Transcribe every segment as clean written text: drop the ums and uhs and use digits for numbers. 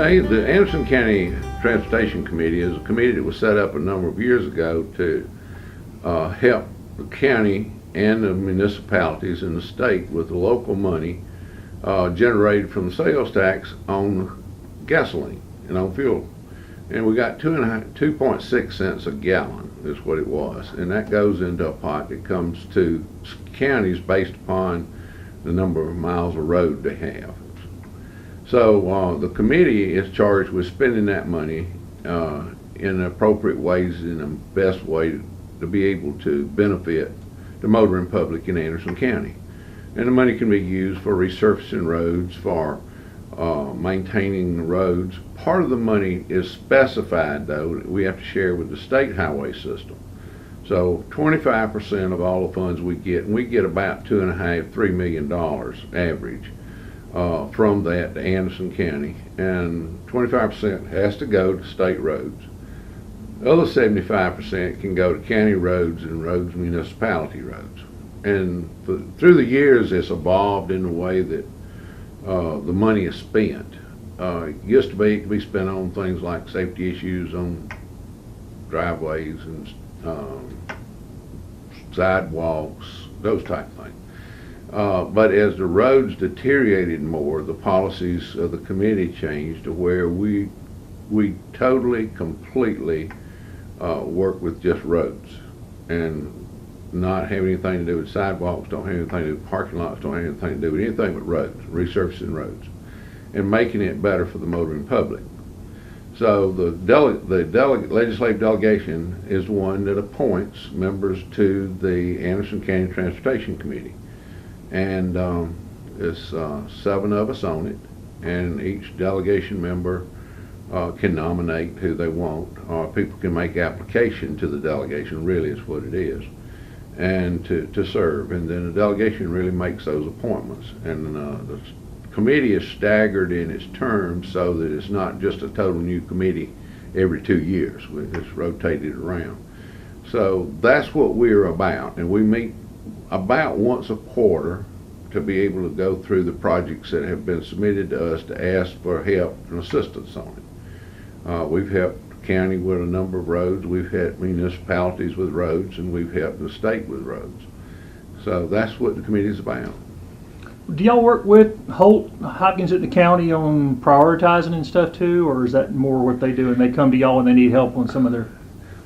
Okay, the Anson County Transportation Committee is a committee that was set up a number of years ago to help the county and the municipalities in the state with the local money generated from the sales tax on gasoline and on fuel. And we got 2.6 cents a gallon is what it was, and that goes into a pot that comes to counties based upon the number of miles of road they have. So the committee is charged with spending that money in appropriate ways, in the best way to be able to benefit the motoring public in Anderson County. And the money can be used for resurfacing roads, for maintaining the roads. Part of the money is specified, though, that we have to share with the state highway system. So 25% of all the funds we get, and we get about $2.5–3 million average from that to Anderson County, and 25% has to go to state roads. The other 75% can go to county roads and municipality roads. And through the years, it's evolved in the way that the money is spent. It used to be, it could be spent on things like safety issues on driveways and sidewalks, those type of things. But as the roads deteriorated more, the policies of the committee changed to where we totally, completely work with just roads and not have anything to do with sidewalks, don't have anything to do with parking lots, don't have anything to do with anything but roads, resurfacing roads, and making it better for the motoring public. So the legislative delegation is the one that appoints members to the Anderson County Transportation Committee. And it's 7 of us on it, and each delegation member can nominate who they want, or people can make application to the delegation, really is what it is, and to serve. And then the delegation really makes those appointments. And the committee is staggered in its terms so that it's not just a total new committee every 2 years. It's rotated around. So that's what we're about, and we meet about once a quarter to be able to go through the projects that have been submitted to us to ask for help and assistance on it. We've helped the county with a number of roads, we've helped municipalities with roads, and we've helped the state with roads. So that's what the committee is about. Do y'all work with Hopkins at the county on prioritizing and stuff too, or is that more what they do and they come to y'all and they need help on some of their?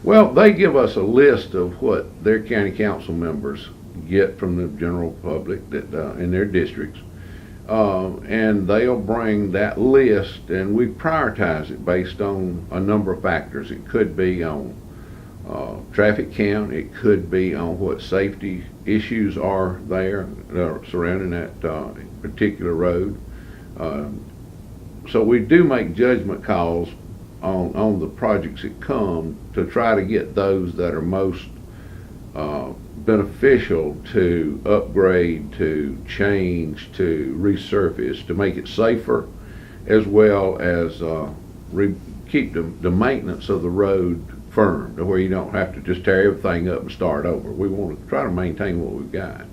Well, they give us a list of what their county council members get from the general public that in their districts, and they'll bring that list, and we prioritize it based on a number of factors. It could be on traffic count, it could be on what safety issues are there surrounding that particular road. So we do make judgment calls on the projects that come to try to get those that are most beneficial to upgrade, to change, to resurface, to make it safer, as well as keep the maintenance of the road firm, to where you don't have to just tear everything up and start over. We want to try to maintain what we've got.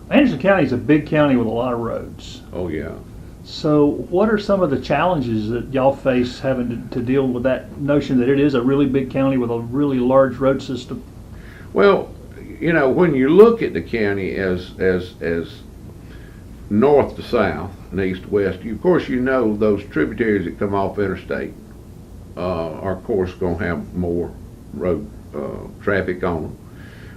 Anderson County is a big county with a lot of roads. Oh yeah. So what are some of the challenges that y'all face having to deal with that notion that it is a really big county with a really large road system? Well, you know, when you look at the county as north to south and east to west, of course you know those tributaries that come off interstate are of course going to have more road traffic on them.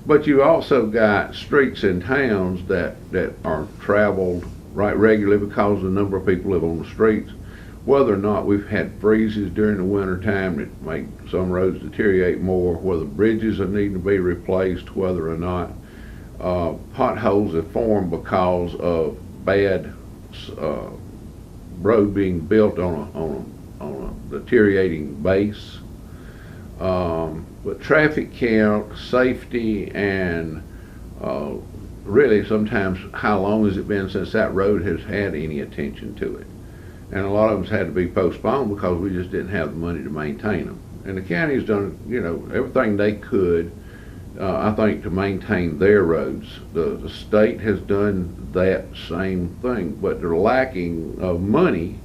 But you also got streets in towns that are traveled right regularly because the number of people live on the streets. Whether or not we've had freezes during the winter time that make some roads deteriorate more, whether bridges are needing to be replaced, whether or not potholes have formed because of bad road being built on a deteriorating base. But traffic count, safety, and really sometimes how long has it been since that road has had any attention to it. And a lot of them had to be postponed because we just didn't have the money to maintain them. And the county's done, you know, everything they could, I think, to maintain their roads. The state has done that same thing, but the lacking of money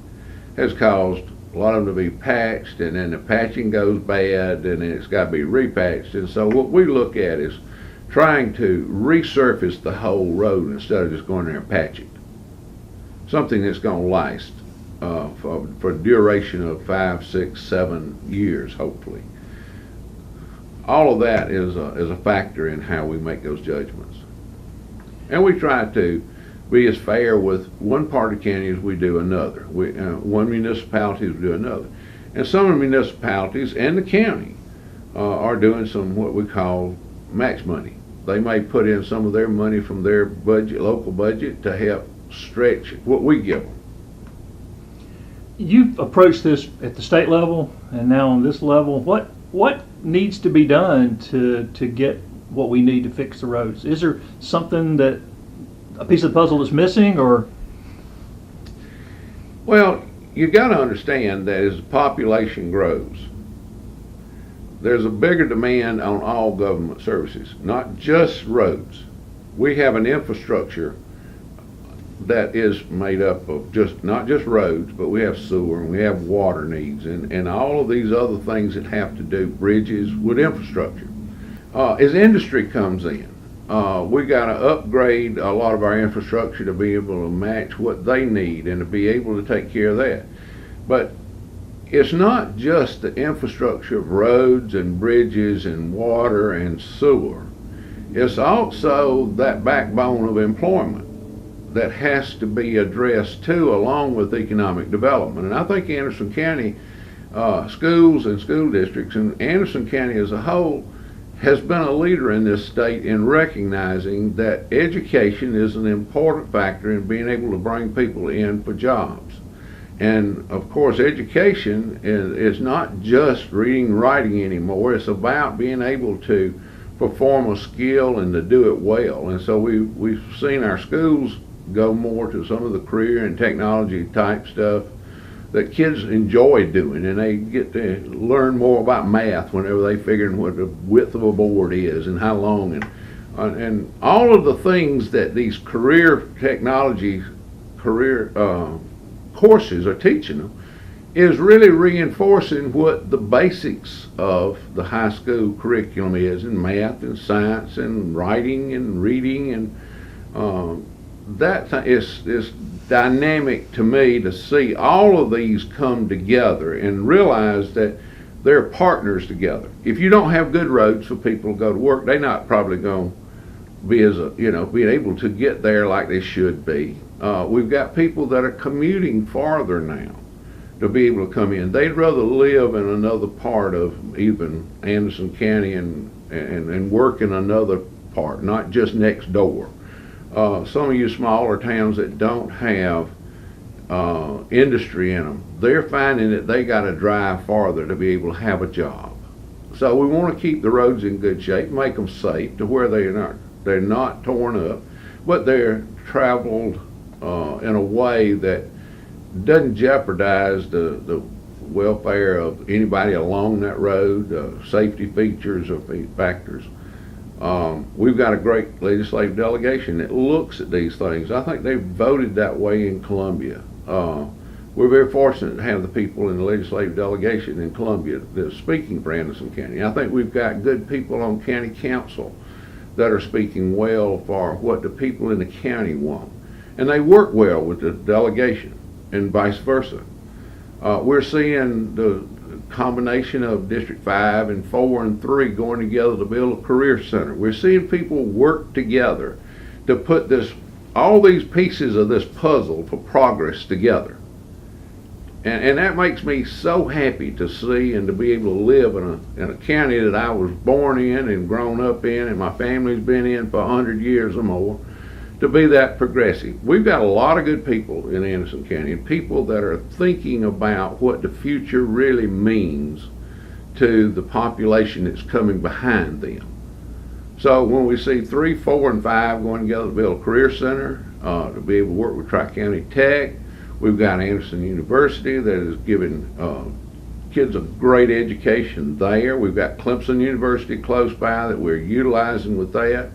has caused a lot of them to be patched, and then the patching goes bad, and then it's got to be repatched. And so what we look at is trying to resurface the whole road instead of just going there and patch it. Something that's going to last for a duration of 5, 6, 7 years, hopefully. All of that is a factor in how we make those judgments. And we try to be as fair with one part of the county as we do another. One municipality as we do another. And some of the municipalities and the county are doing some what we call match money. They may put in some of their money from their budget, local budget, to help stretch what we give them. You've approached this at the state level and now on this level. What needs to be done to get what we need to fix the roads? Is there something that a piece of the puzzle is missing, or? Well, you got to understand that as the population grows, there's a bigger demand on all government services, not just roads. We have an infrastructure that is made up of not just roads, but we have sewer and we have water needs and all of these other things that have to do bridges with infrastructure. As industry comes in, we got to upgrade a lot of our infrastructure to be able to match what they need and to be able to take care of that. But it's not just the infrastructure of roads and bridges and water and sewer. It's also that backbone of employment that has to be addressed too, along with economic development. And I think Anderson County schools and school districts, and Anderson County as a whole, has been a leader in this state in recognizing that education is an important factor in being able to bring people in for jobs. And of course, education is not just reading and writing anymore. It's about being able to perform a skill and to do it well. And so we've seen our schools go more to some of the career and technology type stuff that kids enjoy doing, and they get to learn more about math whenever they figure what the width of a board is and how long, and all of the things that these career technology courses are teaching them is really reinforcing what the basics of the high school curriculum is in math and science and writing and reading, and that is dynamic to me to see all of these come together and realize that they're partners together. If you don't have good roads for people to go to work, they're not probably going to be being able to get there like they should be. We've got people that are commuting farther now to be able to come in. They'd rather live in another part of even Anderson County and work in another part, not just next door. Some of you smaller towns that don't have industry in them, they're finding that they got to drive farther to be able to have a job. So we want to keep the roads in good shape, make them safe to where they're not torn up, but they're traveled in a way that doesn't jeopardize the welfare of anybody along that road, safety features or factors. We've got a great legislative delegation that looks at these things. I think they voted that way in Columbia. We're very fortunate to have the people in the legislative delegation in Columbia that are speaking for Anderson County. I think we've got good people on county council that are speaking well for what the people in the county want. And they work well with the delegation and vice versa. We're seeing the combination of District 5 and 4 and 3 going together to build a career center. We're seeing people work together to put all these pieces of this puzzle for progress together. And that makes me so happy to see and to be able to live in a county that I was born in and grown up in and my family's been in for 100 years or more, to be that progressive. We've got a lot of good people in Anderson County, and people that are thinking about what the future really means to the population that's coming behind them. So when we see 3, 4, and 5 going together to build a career center, to be able to work with Tri-County Tech, we've got Anderson University that is giving kids a great education there. We've got Clemson University close by that we're utilizing with that.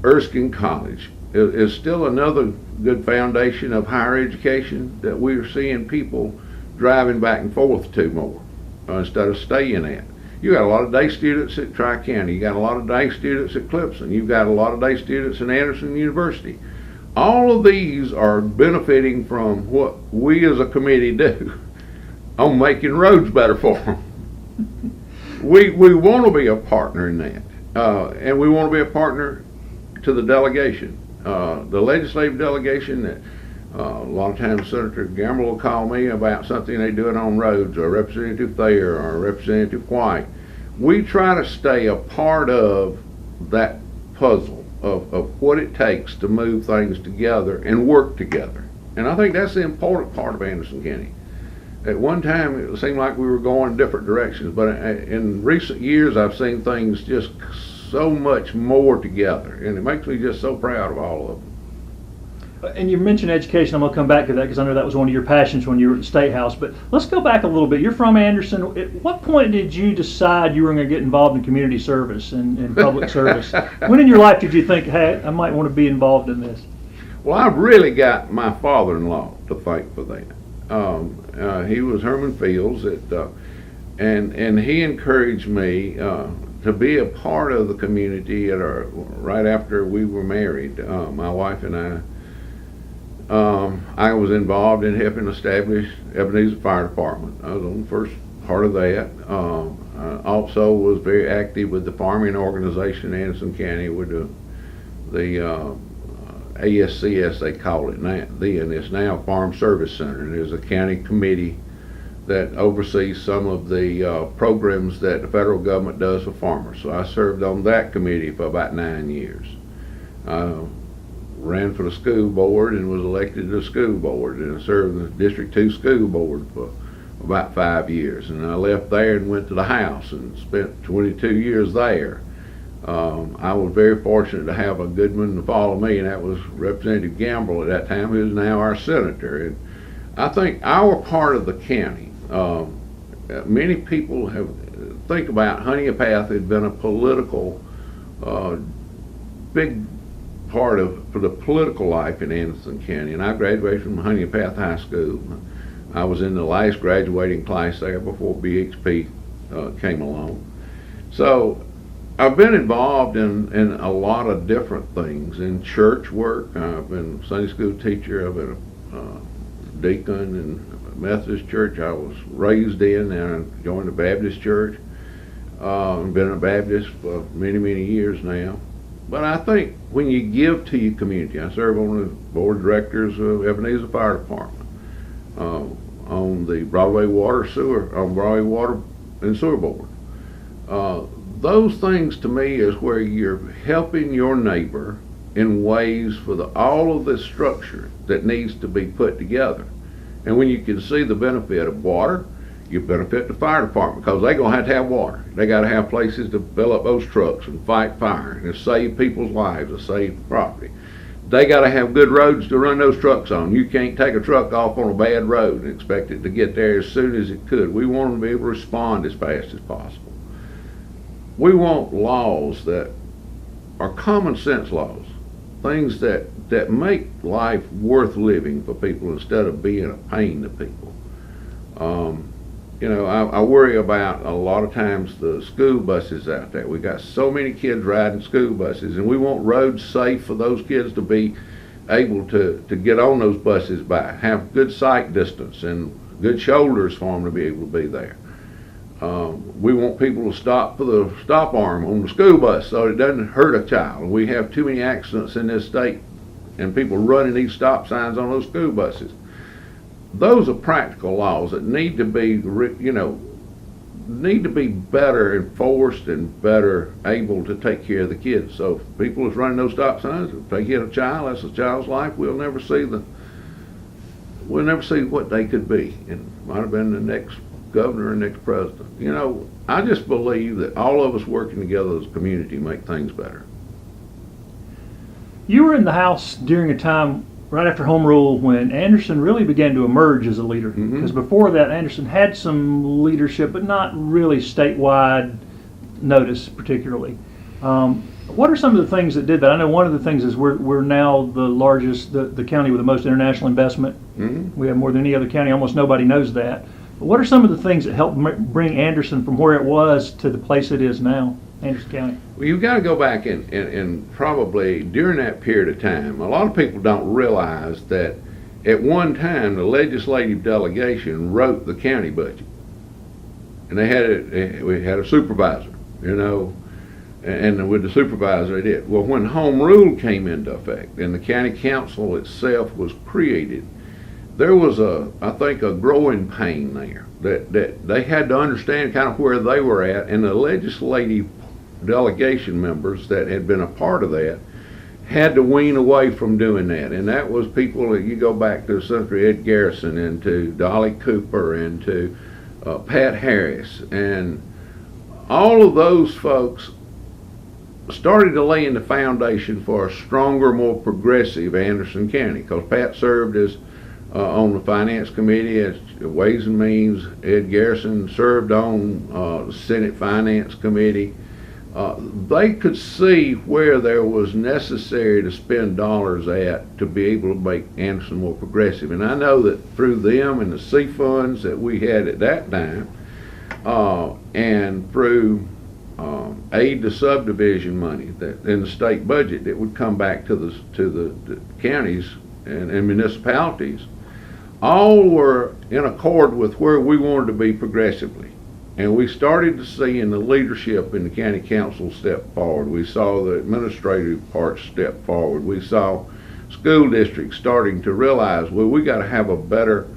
Erskine College is still another good foundation of higher education that we're seeing people driving back and forth to more instead of staying at. You got a lot of day students at Tri-County. You got a lot of day students at Clemson. You've got a lot of day students at Anderson University. All of these are benefiting from what we as a committee do on making roads better for them. We want to be a partner in that, and we want to be a partner to the delegation, the legislative delegation. That a lot of times Senator Gamble will call me about something they're doing on roads, or Representative Thayer, or Representative White. We try to stay a part of that puzzle of what it takes to move things together and work together. And I think that's the important part of Anderson County. At one time, it seemed like we were going in different directions, but in recent years, I've seen things just so much more together, and it makes me just so proud of all of them. And you mentioned education. I'm going to come back to that because I know that was one of your passions when you were at the State House. But let's go back a little bit. You're from Anderson. At what point did you decide you were going to get involved in community service and public service? When in your life did you think, hey, I might want to be involved in this? Well, I've really got my father-in-law to thank for that. He was Herman Fields, and he encouraged me to be a part of the community right after we were married. My wife and I was involved in helping establish Ebenezer Fire Department. I was on the first part of that. I also was very active with the farming organization in Anson County with the ASCS, they call it now. Then it's now Farm Service Center. And there's a county committee that oversees some of the programs that the federal government does for farmers. So I served on that committee for about 9 years. Ran for the school board and was elected to the school board, and I served the District 2 school board for about 5 years. And I left there and went to the House and spent 22 years there. I was very fortunate to have a good one to follow me, and that was Representative Gamble at that time, who is now our senator. And I think our part of the county, many people think about Honeypath had been a political, big part for the political life in Anderson County. And I graduated from Honeypath High School. I was in the last graduating class there before BXP came along. So I've been involved in a lot of different things, in church work. I've been a Sunday school teacher. I've been a deacon in a Methodist church I was raised in, and I joined the Baptist church. I've been a Baptist for many, many years now. But I think when you give to your community, I serve on the board of directors of Ebenezer Fire Department, on the Broadway Water and Sewer Board. Those things to me is where you're helping your neighbor in ways for all of this structure that needs to be put together. And when you can see the benefit of water, you benefit the fire department, because they're going to have water. They got to have places to fill up those trucks and fight fire and to save people's lives, to save property. They got to have good roads to run those trucks on. You can't take a truck off on a bad road and expect it to get there as soon as it could. We want them to be able to respond as fast as possible. We want laws that are common sense laws, things that make life worth living for people instead of being a pain to people. I worry about a lot of times the school buses out there. We got so many kids riding school buses, and we want roads safe for those kids to be able to get on those buses by, have good sight distance and good shoulders for them to be able to be there. We want people to stop for the stop arm on the school bus so it doesn't hurt a child. We have too many accidents in this state and people running these stop signs on those school buses. Those are practical laws that need to be, better enforced and better able to take care of the kids. So if people is running those stop signs, if they hit a child, that's a child's life. We'll never see what they could be. And might have been the next governor or next president. I just believe that all of us working together as a community make things better. You were in the House during a time right after Home Rule when Anderson really began to emerge as a leader. Because before that, Anderson had some leadership, but not really statewide notice particularly. What are some of the things that did that? I know one of the things is we're now the largest, the county with the most international investment. Mm-hmm. We have more than any other county. Almost nobody knows that. But what are some of the things that helped bring Anderson from where it was to the place it is now, Anderson County? Well, you've got to go back and probably during that period of time, a lot of people don't realize that at one time the legislative delegation wrote the county budget. And we had a supervisor, and with the supervisor they did. Well, when home rule came into effect and the county council itself was created, there was I think a growing pain there that they had to understand kind of where they were at, and the legislative delegation members that had been a part of that had to wean away from doing that. And that was people that you go back to Senator Ed Garrison and to Dolly Cooper and to Pat Harris, and all of those folks started to lay in the foundation for a stronger, more progressive Anderson County, because Pat served as on the Finance Committee as Ways and Means. Ed Garrison served on the Senate Finance Committee. They could see where there was necessary to spend dollars at to be able to make Anderson more progressive. And I know that through them and the C funds that we had at that time, and through aid to subdivision money that in the state budget that would come back to the counties and municipalities, all were in accord with where we wanted to be progressively. And we started to see in the leadership in the county council step forward. We saw the administrative part step forward. We saw school districts starting to realize, well, we got to have a better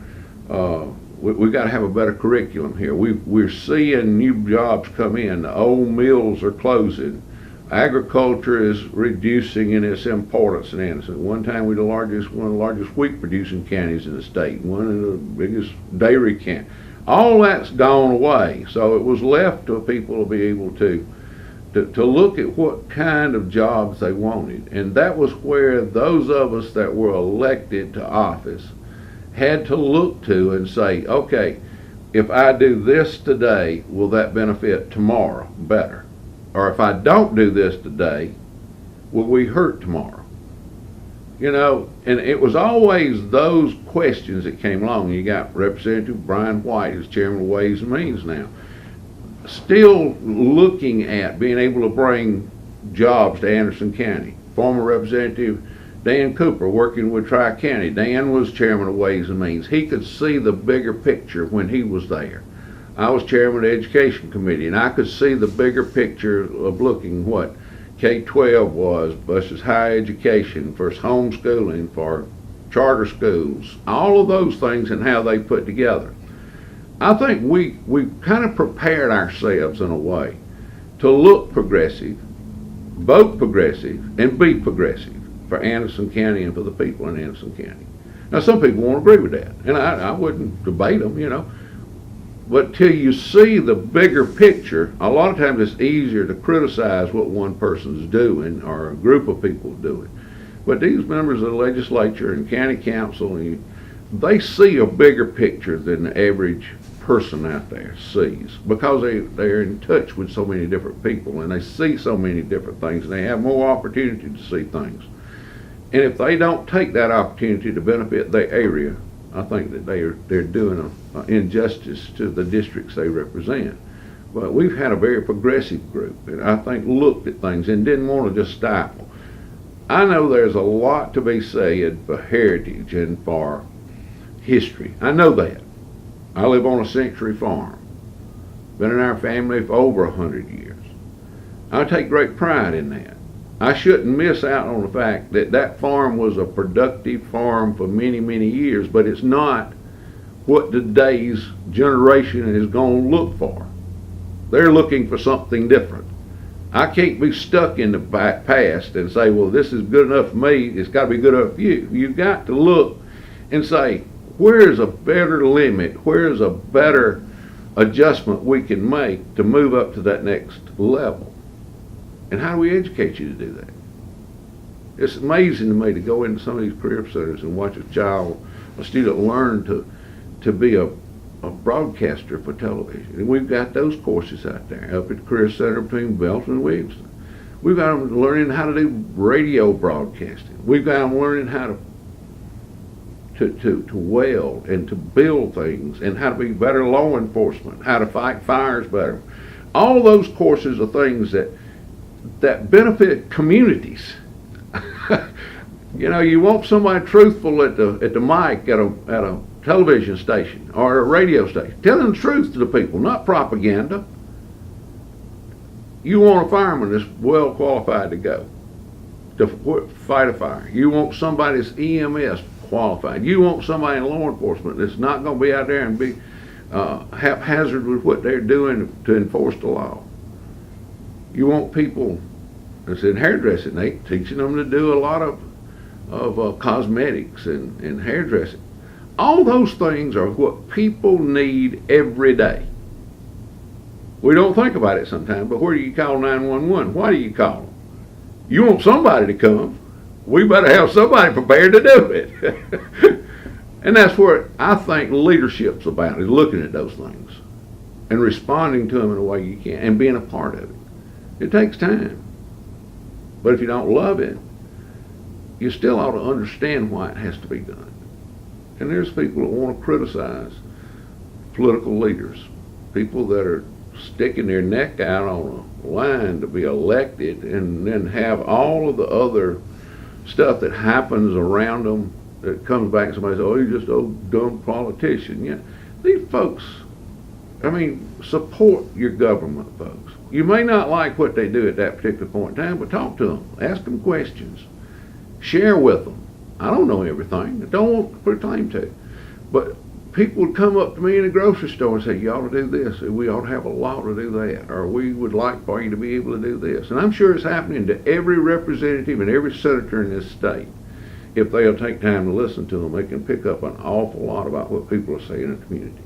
we got to have a better curriculum here. We're seeing new jobs come in. The old mills are closing. Agriculture is reducing in its importance in Anson. At one time, we were one of the largest wheat producing counties in the state, one of the biggest dairy counties. All that's gone away, so it was left to people to be able to look at what kind of jobs they wanted. And that was where those of us that were elected to office had to look to and say, okay, if I do this today, will that benefit tomorrow better? Or if I don't do this today, will we hurt tomorrow? And it was always those questions that came along. You got Representative Brian White as Chairman of Ways and Means now, still looking at being able to bring jobs to Anderson County. Former Representative Dan Cooper working with Tri-County. Dan was Chairman of Ways and Means. He could see the bigger picture when he was there. I was Chairman of the Education Committee, and I could see the bigger picture of looking what K-12 was versus higher education versus homeschooling for charter schools, all of those things and how they put together. I think we kind of prepared ourselves in a way to look progressive, vote progressive, and be progressive for Anderson County and for the people in Anderson County. Now, some people won't agree with that, and I wouldn't debate them, But till you see the bigger picture, a lot of times it's easier to criticize what one person's doing or a group of people doing. But these members of the legislature and county council, they see a bigger picture than the average person out there sees, because they're in touch with so many different people and they see so many different things and they have more opportunity to see things. And if they don't take that opportunity to benefit their area, I think that they're doing an injustice to the districts they represent. But we've had a very progressive group, and I think looked at things and didn't want to just stifle. I know there's a lot to be said for heritage and for history. I know that. I live on a century farm. Been in our family for over 100 years. I take great pride in that. I shouldn't miss out on the fact that that farm was a productive farm for many, many years, but it's not what today's generation is going to look for. They're looking for something different. I can't be stuck in the past and say, well, this is good enough for me, it's got to be good enough for you. You've got to look and say, where's a better limit, where's a better adjustment we can make to move up to that next level? And how do we educate you to do that? It's amazing to me to go into some of these career centers and watch a student learn to be a broadcaster for television. And we've got those courses out there up at the Career Center between Belton and Williamston. We've got them learning how to do radio broadcasting. We've got them learning how to weld and to build things, and how to be better law enforcement, how to fight fires better. All those courses are things that benefit communities. You know, you want somebody truthful at the mic at a television station or a radio station, telling the truth to the people, not propaganda. You want a fireman that's well qualified to go to fight a fire. You want somebody that's EMS qualified. You want somebody in law enforcement that's not going to be out there and be haphazard with what they're doing to enforce the law. You want people that's in hairdressing, they teaching them to do a lot of cosmetics and hairdressing. All those things are what people need every day. We don't think about it sometimes, but where do you call 911? Why do you call them? You want somebody to come. We better have somebody prepared to do it. And that's where I think leadership's about, is looking at those things and responding to them in a way you can and being a part of it. It takes time. But if you don't love it, you still ought to understand why it has to be done. And there's people that want to criticize political leaders, people that are sticking their neck out on a line to be elected, and then have all of the other stuff that happens around them that comes back and somebody says, oh, you're just a dumb politician. Yeah, these folks, I mean, support your government, folks. You may not like what they do at that particular point in time, but talk to them, ask them questions, share with them. I don't know everything. I don't want to proclaim to. But people would come up to me in the grocery store and say, you ought to do this, or we ought to have a law to do that, or we would like for you to be able to do this. And I'm sure it's happening to every representative and every senator in this state. If they'll take time to listen to them, they can pick up an awful lot about what people are saying in the community.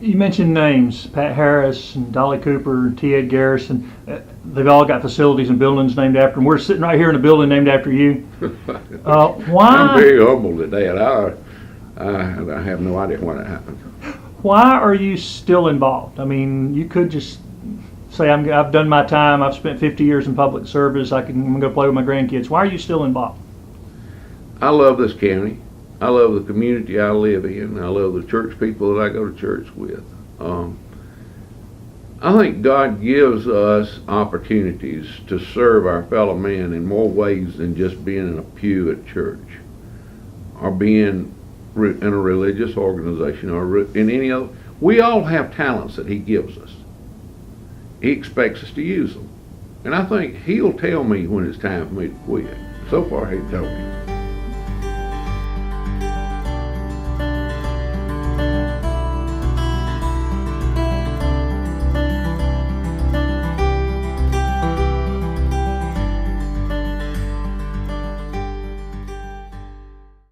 You mentioned names, Pat Harris and Dolly Cooper and T. Ed Garrison. They've all got facilities and buildings named after them. We're sitting right here in a building named after you. Why? I'm very humbled at that. I have no idea why that happened. Why are you still involved? I mean, you could just say, I've done my time, I've spent 50 years in public service, I'm going to go play with my grandkids. Why are you still involved? I love this county. I love the community I live in. I love the church people that I go to church with. I think God gives us opportunities to serve our fellow man in more ways than just being in a pew at church, or being in a religious organization, or in any other. We all have talents that He gives us. He expects us to use them. And I think He'll tell me when it's time for me to quit. So far, He's told me.